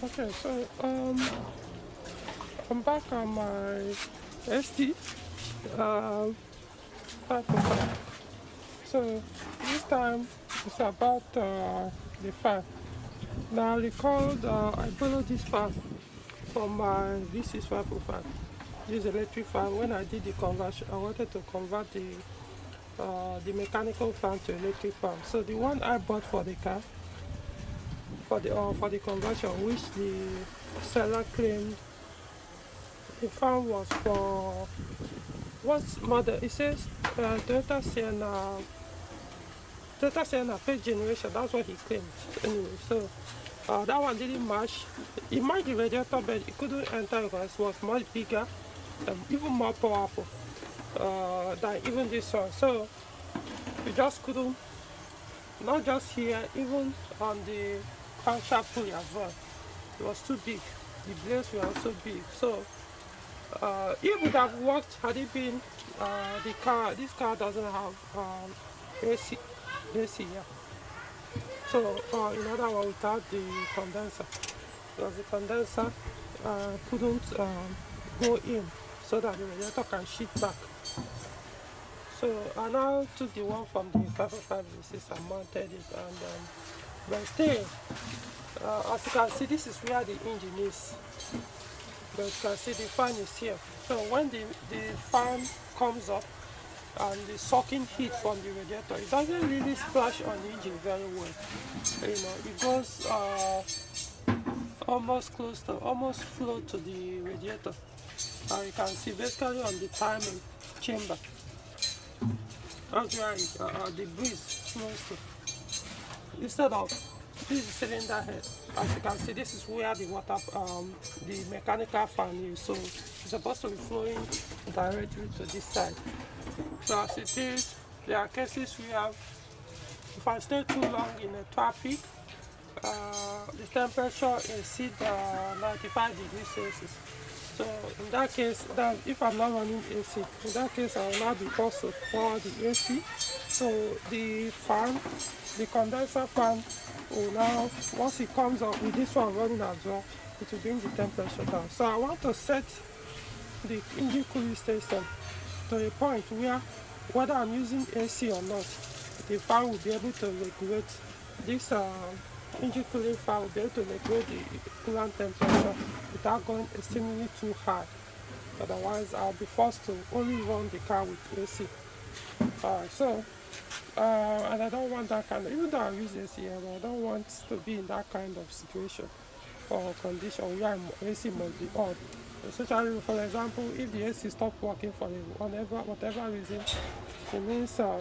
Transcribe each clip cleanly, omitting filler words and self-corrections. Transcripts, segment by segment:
Okay, so I'm back on my ST 505. So this time it's about the fan. Now I recalled I borrowed this fan from my V6505. This electric fan. When I did the conversion, I wanted to convert the mechanical fan to electric fan. So the one I bought for the car for the conversion, which the seller claimed the fan was for what's model? It says Toyota Sienna first generation. That's what he claimed. Anyway, so that one didn't match. It matched the radiator, but it couldn't enter because it was much bigger and even more powerful than even this one. So we just couldn't. Not just here, even on the crankshaft pulley as well. It was too big. The blades were also big. So it would have worked had it been the car. This car doesn't have AC here. So in other words, without the condenser, because the condenser couldn't go in so that the radiator can shift back. So I now took the one from the 505 and mounted it, and but still, as you can see, this is where the engine is. But you can see the fan is here. So when the fan comes up and the sucking heat from the radiator, it doesn't really splash on the engine very well. You know, it goes almost flow to the radiator. You can see basically on the timing chamber. That's where the breeze flows to. Instead of this is cylinder head, as you can see, this is where the the mechanical fan is. So it's supposed to be flowing directly to this side. So as it is, there are cases we have. If I stay too long in a traffic, the temperature exceeds 95 degrees Celsius. So in that case, if I'm not running AC, in that case I will not be forced to pour the AC. So the fan, the condenser fan, will now, once it comes up with this one running as well, it will bring the temperature down. So I want to set the engine cooling station to a point where, whether I'm using AC or not, the fan will be able to regulate this engine cooling fan will be able to regulate the coolant temperature without going extremely too high. Otherwise, I'll be forced to only run the car with AC. And I don't want that kind of, even though I use AC, I don't want to be in that kind of situation or condition where AC must be on. Especially, for example, if the AC stops working for whatever reason, it means I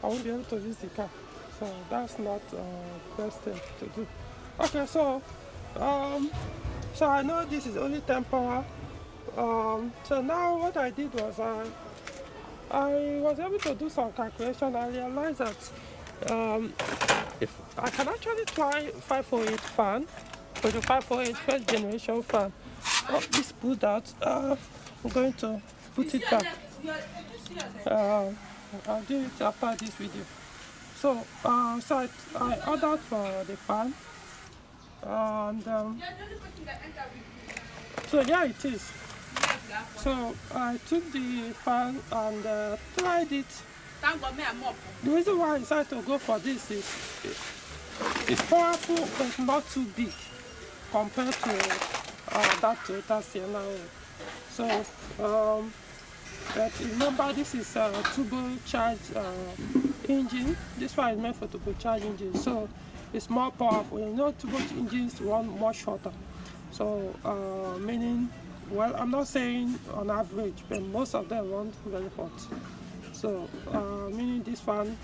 won't be able to use the car. So that's not the best thing to do. Okay, so I know this is only temporal. So now what I did was I was able to do some calculation. I realized that if I can actually try 508 fan, for the 508 first generation fan. Oh, this pulled out. I'm going to put it back. I'll do it after this video. So, I ordered for the fan, and so there it is. So I took the fan and tried it. The reason why I decided to go for this is it's powerful but not too big compared to that Toyota Sienna. So, but remember, this is a turbocharged engine. This one is meant for turbocharged engine, so it's more powerful. You know, turbocharged engines run much shorter. So, meaning, well, I'm not saying on average, but most of them run very hot. So, meaning this one,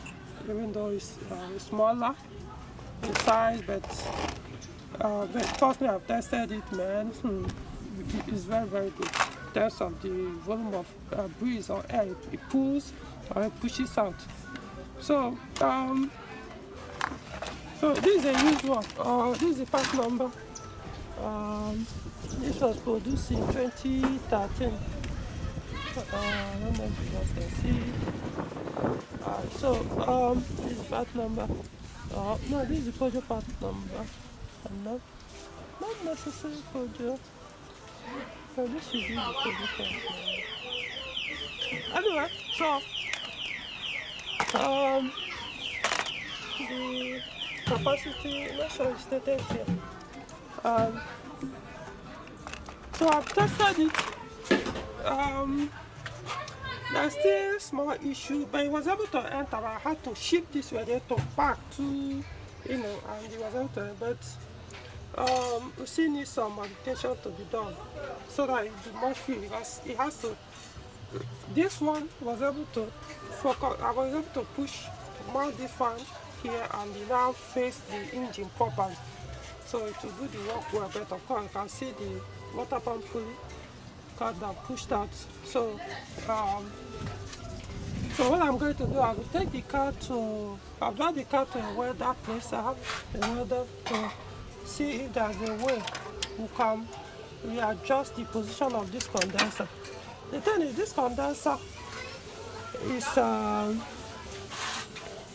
even though it's smaller in size, but trust me, I've tested it, man. It's very, very good. In terms of the volume of breeze or air it pulls or it pushes out. So, so this is a used one. This is the part number. This was produced in 2013. I don't know if you guys can see. So, this is part number. No, this is the Peugeot part number. No, not necessary Peugeot. So this should be the Peugeot. Anyway, so the capacity, not sure it's stated here. So I've tested it. There's still small issue, but it was able to enter. I had to ship this radiator back to, and it was able to, but we still need some modification to be done so that it will be more free, because it has to. This one was able to focus. I was able to push mount this fan here, and it now face the engine properly, so it will do the work well. But of course, you can see the water pump pulley cut down, pushed out. So so what I'm going to do, I will take the car to, I'll drive the car to a welder place. I have a welder to see if there's a way we can readjust the position of this condenser. The thing is, this condenser is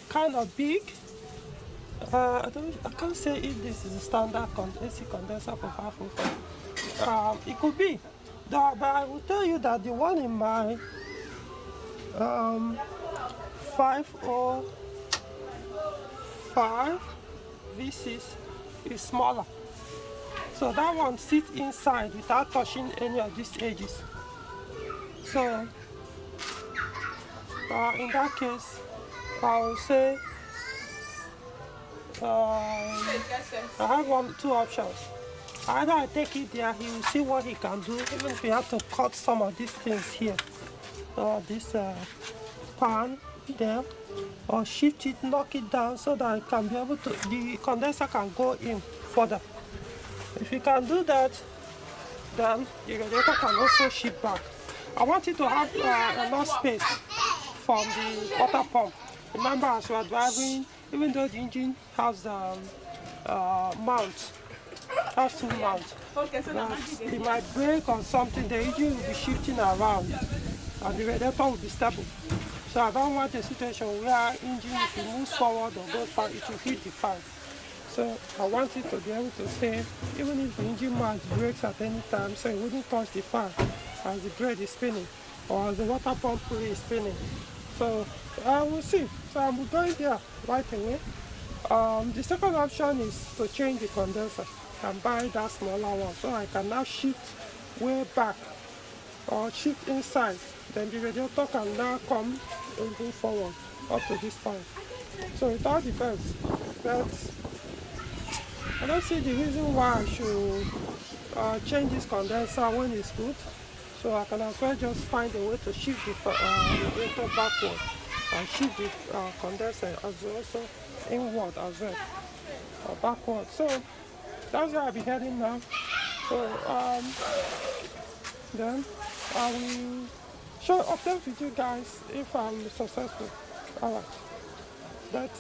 kind of big. I can't say if this is a standard AC condenser for 505. It could be, but I will tell you that the one in my 505 V6 is smaller. So that one sits inside without touching any of these edges. So in that case, I will say I have two options. Either I take it there, he will see what he can do, even if we have to cut some of these things here, or this pan there, or shift it, knock it down so that it can be able to, the condenser can go in further. If you can do that, then the radiator can also shift back. I want it to have enough space from the water pump. Remember, as we are driving, even though the engine has mount, has two mounts, it might break or something, the engine will be shifting around and the radiator will be stable. So I don't want a situation where engine, if it moves forward or goes back, it will hit the fan. So I want it to be able to stay, even if the engine mount breaks at any time, so it wouldn't touch the fan as the blade is spinning or as the water pump is spinning. So I will see. So I'm going there right away. The second option is to change the condenser and buy that smaller one, so I can now shift way back or shift inside. Then the radiator can now come and go forward up to this point. So it all depends. But I don't see the reason why I should change this condenser when it's good. So I can as well just find a way to shift the radiator backward and shift the condenser as well, also inward as well, or backward. So that's where I'll be heading now. So then I will update with you guys if I'm successful. Alright. But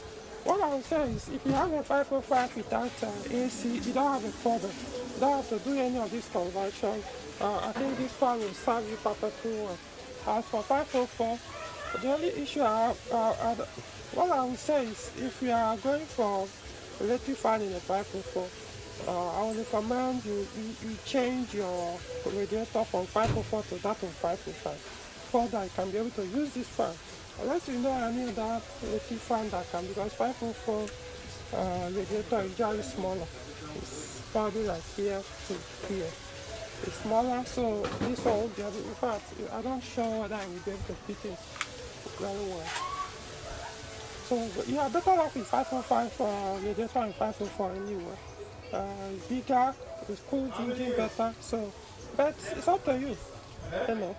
what I will say is, if you have a 505 without AC, you don't have a problem. You don't have to do any of this conversion. I think this fan will serve you perfectly well. As for 504, the only issue what I will say is, if you are going for electric fan in a 504, I would recommend you change your radiator from 504 to that of 505, so that you can be able to use this fan. Unless you know any other electric fan that can, because 504 radiator is usually smaller. It's probably like here to here. It's smaller, so this one will be able, in fact, I'm not sure whether I will be able to fit it very well. So you are better off with 505 radiator and 504 anyway. Bigger, it cools the engine better, so, but it's up to you, you know.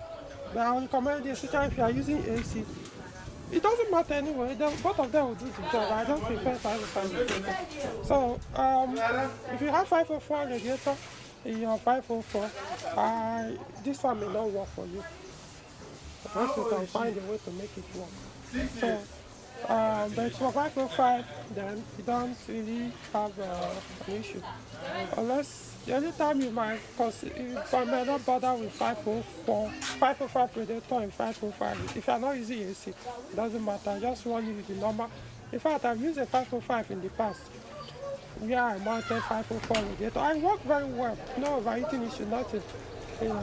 But I will recommend this, especially if you are using AC. It doesn't matter anyway, both of them will do the job. I don't prefer 505. So, if you have 504 radiator in your 504, this one may not work for you. Unless you can find a way to make it work. So, but for 505, then you don't really have an issue. Unless the only time you might consider, if I may not bother with 504, 505 radiator and 505, if you are not using AC, it doesn't matter. I just want you with the number. In fact, I've used a 505 in the past. Yeah, I mounted 504 radiator. I work very well. No overheating issue, nothing.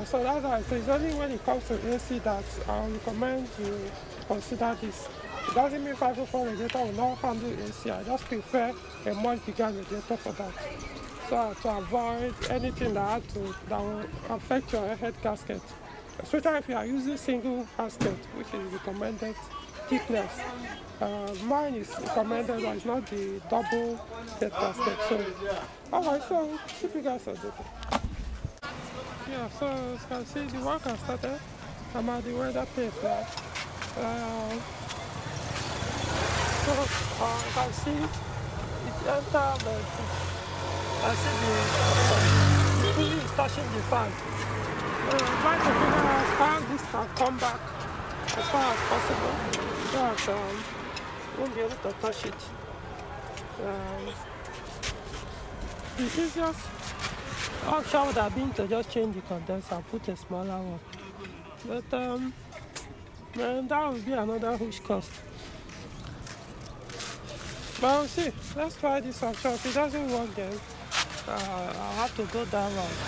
So that's why I say it's only when it comes to AC that I recommend you consider this. It doesn't mean 504 radiator will not handle AC. I just prefer a much bigger radiator for that. So to avoid anything that will affect your head gasket. Especially if you are using single gasket, which is recommended thickness. Mine is recommended, but it's not the double head gasket. So, alright, so keep you guys updated. Yeah, so as you can see, the work has started. I'm at the weather tape now. So you can see it entered I see the pulley is touching the fan. Try to figure out how this can come back as far as possible so that won't be able to touch it. The easiest option would have been to just change the condenser and put a smaller one. But man, that would be another huge cost. But we'll see. Let's try this option. If it doesn't work then I'll have to go that route.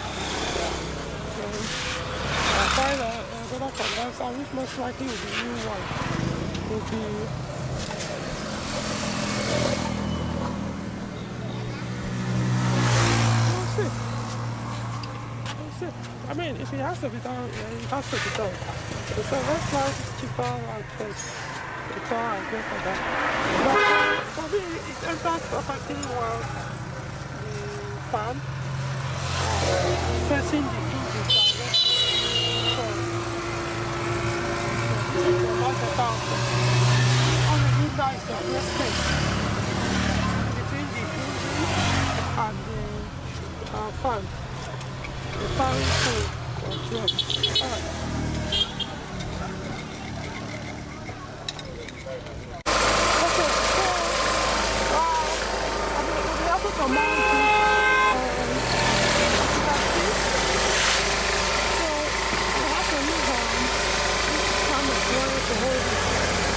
I'll find another condenser which most likely will be new one. Will be I mean, if it has to be done, it has to be done. So let's try this cheaper and first before I go for that. But for me, it enters perfectly well. The fan facing the hinges directly. So this is a lot of power. On the window is the first space between the hinges and the fan. The fan is cool. Alright. Okay, so we'll be able to mount it so we have to use this kind of wire to hold it.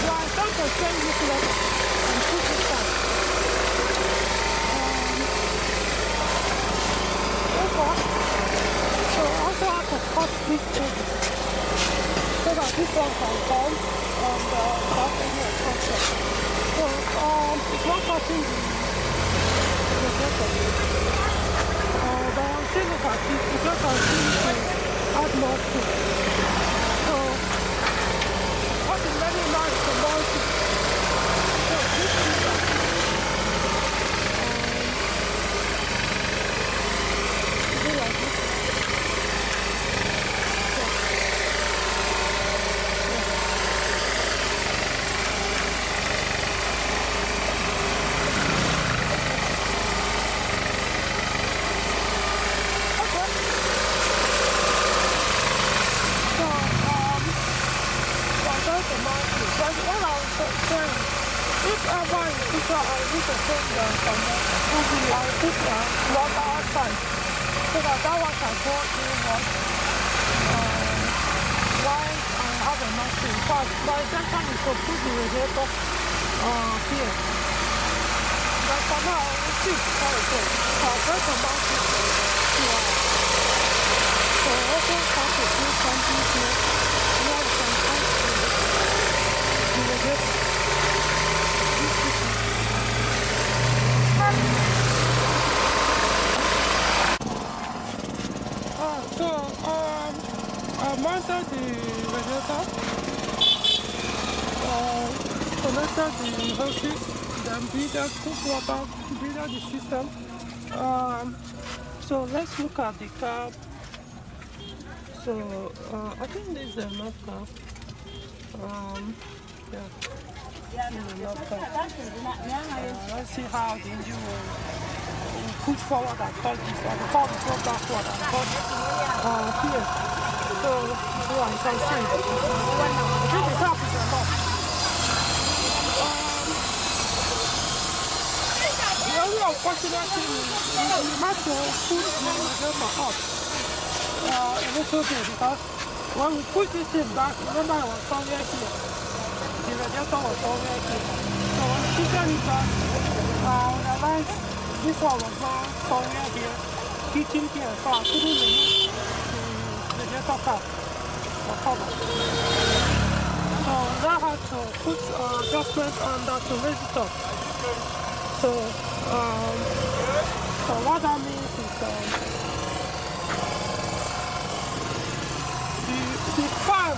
So I start to change this level and put this back. So I also have to cut this edges so that this one can come and without any obstruction. So it's not cutting the rest of it. But I'll still look at it because I still need to add more to it. So what is very nice is the multi. So this is like this. So that one can go in while I have a machine. But my intention is to put the radiator here. But for now, we'll see how it goes. So I'll try to mount it here. So I also have to do something here where we can mount the radiator. I mounted the radiator, connected the hoses, then bleeded, cook water, bleeded the system. So let's look at the cab. So I think this is enough cab. Let's see how the engine will push forward and touch this one. Before we go backward and touch here. So I can see. I think the cap is enough. The only unfortunate thing is we have to push the radiator up a little bit because when we push this thing back, remember I was somewhere here. The radiator was over here. So when we push it back, I realized this one was not somewhere here, heating here, so I couldn't remove the radiator cap or cover. So now I had to put adjustment on that to raise it up. So what that means is the fan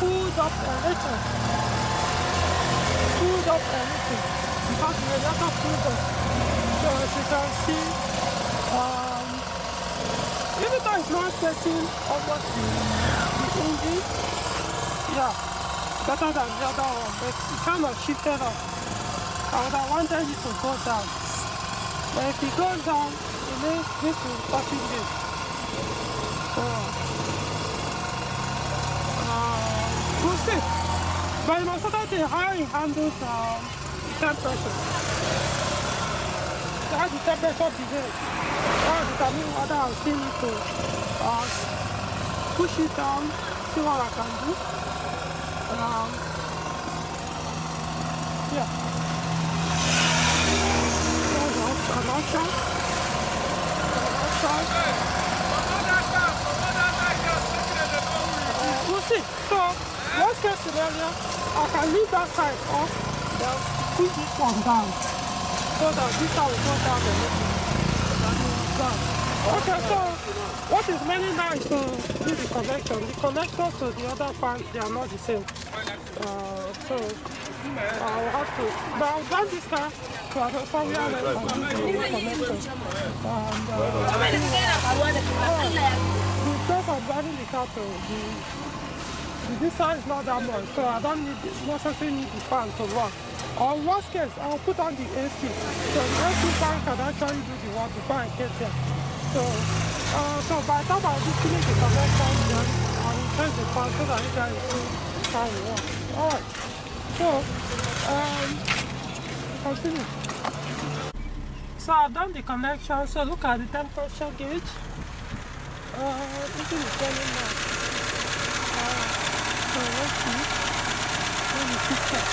pulled up everything. Because the radiator pulled up. So as you can see, even though it's not getting almost the engine, yeah, better than the other one, but it kind of shifted up. I would have wanted it to go down. But if it goes down, it means this will be touching this. So, we'll see. But you must start to how it handles the temperature. So how the temperature behaves. That will determine whether I'll still need to push it down, see what I can do. Yeah. We'll see. So, worst case scenario, I can leave that side off, then push this one down, so that this side will go down a little. Okay, so what is mainly now is to do the connection. The connectors to the other fan, they are not the same. So I'll have to, but I've done this car to somewhere else and use the connector. Because I'm driving the car to the distance is not that much, so I don't necessarily need the fan to run. Or worst case, I'll put on the AC. So the AC fan can actually do the work before I get here. So by the time I finish the connection, then I will change the fan so that you guys see how it works. Alright. So continue. So I've done the connection, so look at the temperature gauge. This is turning now. So let's see. Let me fix it.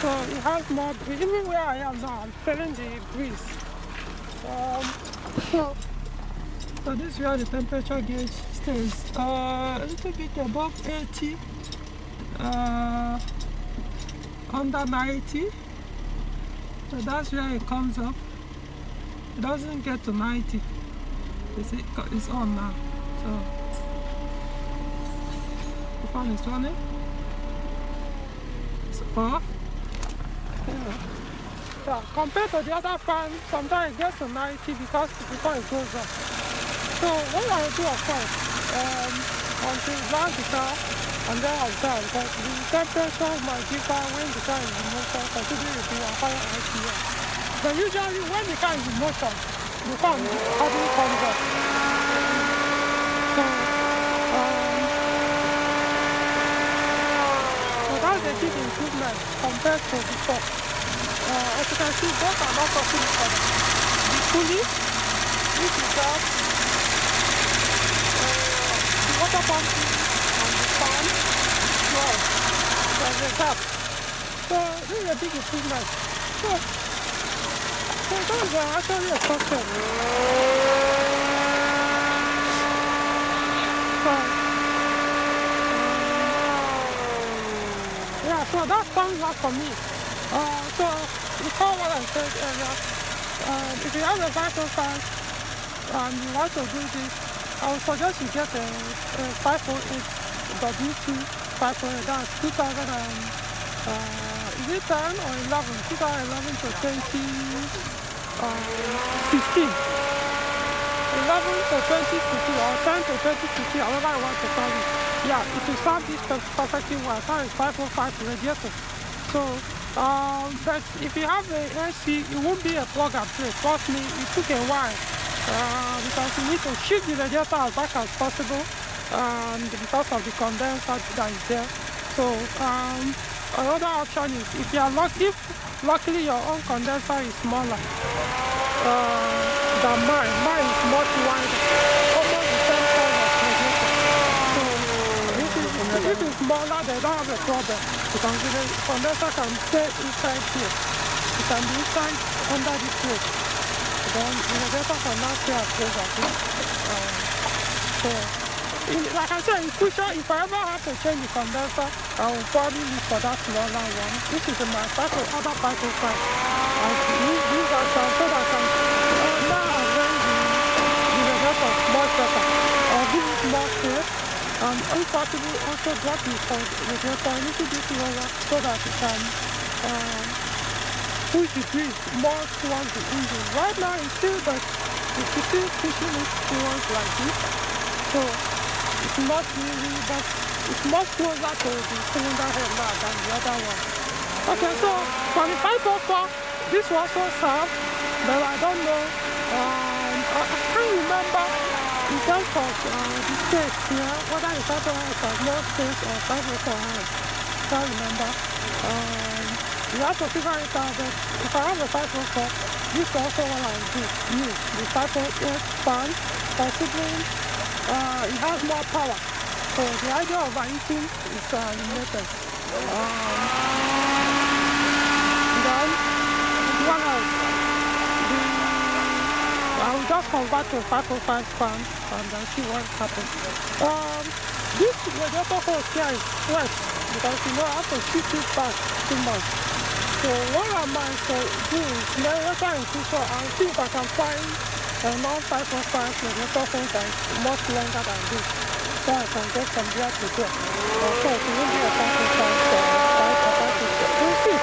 So it has more breeze. Even where I am now, I'm feeling the breeze. So this is where the temperature gauge stays. A little bit above 80, under 90. So that's where it comes up. It doesn't get to 90. It's on now. So the fan is running. It's off. Yeah, compared to the other fan, sometimes it gets to 90 because before it goes up. So what I do, of course, until run the car and then I'll down, because the temperature might differ when the car is in motion, considering it being a higher RPM. But usually when the car is in motion, the fan hardly comes up. So that's a big improvement compared to before. As you can see, both are not touching each other. The pulley, which is that, the water pump and the fan, well, there's a gap. So this is a big improvement. So those are actually a success. Yeah, so that comes out for me. So recall what I said earlier. If you have a vacuum fan and you want to do this, I would suggest you get a 508 W2 508. That's 2000 and is it 10 or 11? 2011 to 2016. 11 to 2016 or 10 to 2016, however I want to call it. Yeah, if you serve this perfectly well, that is 505 radiator. So, but if you have a AC, it won't be a plug and play. Trust me, it took a while because you need to shift the radiator as back as possible because of the condenser that is there. So, another option is if luckily your own condenser is smaller. than mine. Mine is much wider, almost the same size as radiator. So if it's smaller, they don't have a problem. Because the condenser can stay inside here. It can be inside under this plate. Then the radiator can now stay as close as this. So, like I said, in future, if I ever have to change the condenser, I will probably look for that smaller one. This is my other 505. I use this as so that I can now arrange the radiator much better. I'll give it more space, and if possible, also drop the radiator a little bit lower so that it can push the breeze more towards the engine. Right now, it's still, but it's still pushing it towards like this. So it's not really, but it's much closer to the cylinder head now than the other one. Okay, so for the 504, this was also served, but I don't know. I can't remember in terms of the space here, whether the 504 has more space or 504 has. I can't remember. You have to figure it out, but if I have a 504, this is also what I will use. The 508 fan, considering it has more power. So the idea of overheating is limited. Then one else, I will just convert to 505 fan and then see what happens. This radiator hose here is fresh because you know I have to shift it back 2 months. So what I might do is later in future I'll see if I can find a non-505 radiator hose that is much longer than this. So I can go from there to there. So it will be a 505 for 505. We'll see.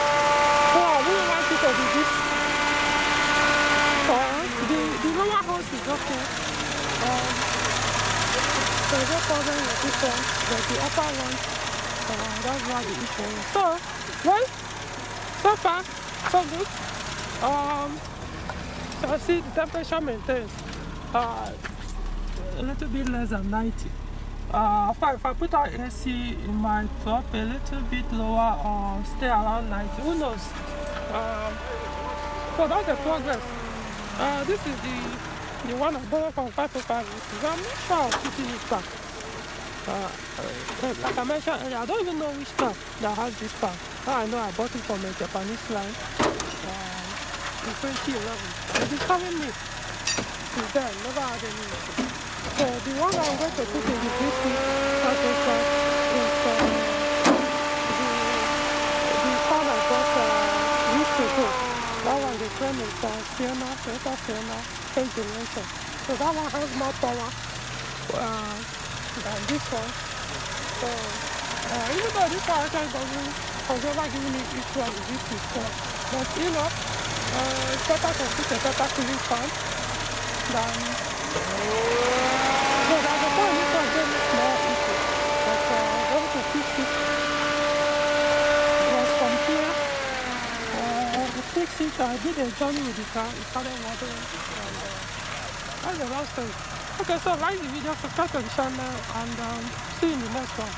So I really want it to be this. The lower hose is okay. There's no problem with this one, but the upper one, that's why the issue is. So, well, so far, so good. So I see the temperature maintains a little bit less than 90. If I put our AC, it might drop a little bit lower or stay around 90. Who knows? So that's the progress. This is the one I bought from 505. I'm not sure I'll put it back. Like I mentioned earlier, I don't even know which car that has this fan. I know I bought it from a Japanese line in 2011. It's been serving me since then, never had any issue. So the one I'm going to put in the DC is the fan I bought weeks ago. That one, the frame is Sienna, Toyota Sienna, 8th generation. So that one has more power than this one. So even though this one actually doesn't consider giving me issue on the DC, but you know, it's better to put a better cooling fan than. So there's a point this one gave me small issue, but I was able to fix it. It was from here. Fix it, I did a journey with the car, it started watering, and that's the last thing. Okay, so like the video, subscribe to the channel, and see you in the next one.